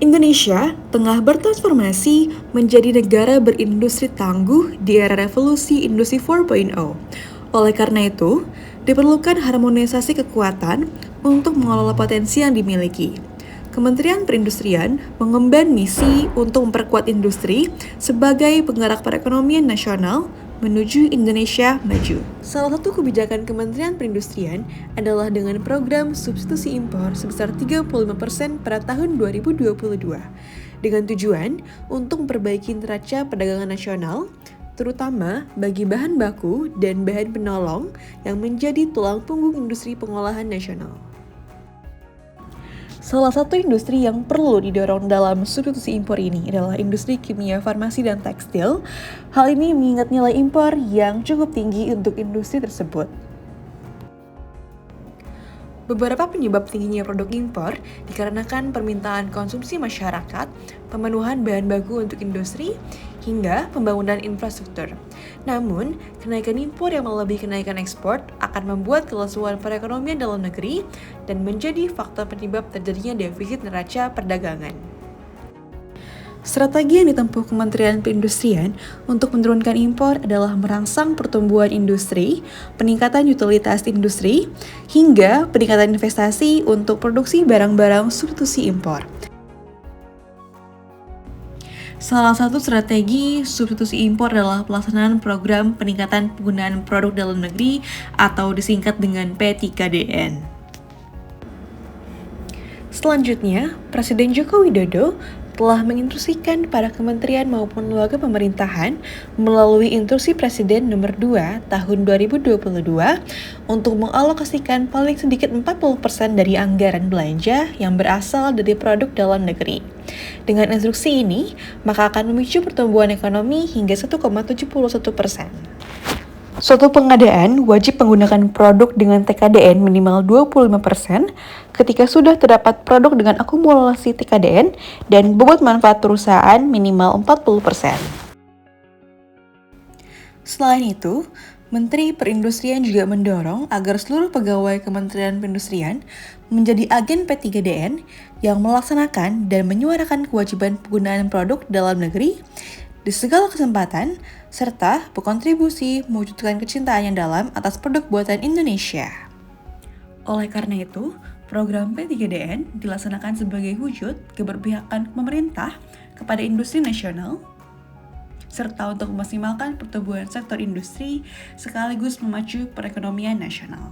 Indonesia tengah bertransformasi menjadi negara berindustri tangguh di era revolusi industri 4.0. Oleh karena itu, diperlukan harmonisasi kekuatan untuk mengelola potensi yang dimiliki. Kementerian Perindustrian mengemban misi untuk memperkuat industri sebagai penggerak perekonomian nasional menuju Indonesia maju. Salah satu kebijakan Kementerian Perindustrian adalah dengan program substitusi impor sebesar 35% pada tahun 2022, dengan tujuan untuk memperbaiki neraca perdagangan nasional, terutama bagi bahan baku dan bahan penolong yang menjadi tulang punggung industri pengolahan nasional. Salah satu industri yang perlu didorong dalam substitusi impor ini adalah industri kimia, farmasi, dan tekstil. Hal ini mengingat nilai impor yang cukup tinggi untuk industri tersebut. Beberapa penyebab tingginya produk impor dikarenakan permintaan konsumsi masyarakat, pemenuhan bahan baku untuk industri, hingga pembangunan infrastruktur. Namun, kenaikan impor yang melebihi kenaikan ekspor akan membuat kelesuan perekonomian dalam negeri dan menjadi faktor penyebab terjadinya defisit neraca perdagangan. Strategi yang ditempuh Kementerian Perindustrian untuk menurunkan impor adalah merangsang pertumbuhan industri, peningkatan utilitas industri, hingga peningkatan investasi untuk produksi barang-barang substitusi impor. Salah satu strategi substitusi impor adalah pelaksanaan program peningkatan penggunaan produk dalam negeri atau disingkat dengan P3DN. Selanjutnya, Presiden Joko Widodo telah menginstruksikan para kementerian maupun lembaga pemerintahan melalui Instruksi Presiden Nomor 2 Tahun 2022 untuk mengalokasikan paling sedikit 40% dari anggaran belanja yang berasal dari produk dalam negeri. Dengan instruksi ini, maka akan memicu pertumbuhan ekonomi hingga 1,71%. Suatu pengadaan wajib menggunakan produk dengan TKDN minimal 25% ketika sudah terdapat produk dengan akumulasi TKDN dan bobot manfaat perusahaan minimal 40%. Selain itu, Menteri Perindustrian juga mendorong agar seluruh pegawai Kementerian Perindustrian menjadi agen P3DN yang melaksanakan dan menyuarakan kewajiban penggunaan produk dalam negeri di segala kesempatan, serta berkontribusi mewujudkan kecintaan yang dalam atas produk buatan Indonesia. Oleh karena itu, program P3DN dilaksanakan sebagai wujud keberpihakan pemerintah kepada industri nasional, serta untuk memaksimalkan pertumbuhan sektor industri sekaligus memacu perekonomian nasional.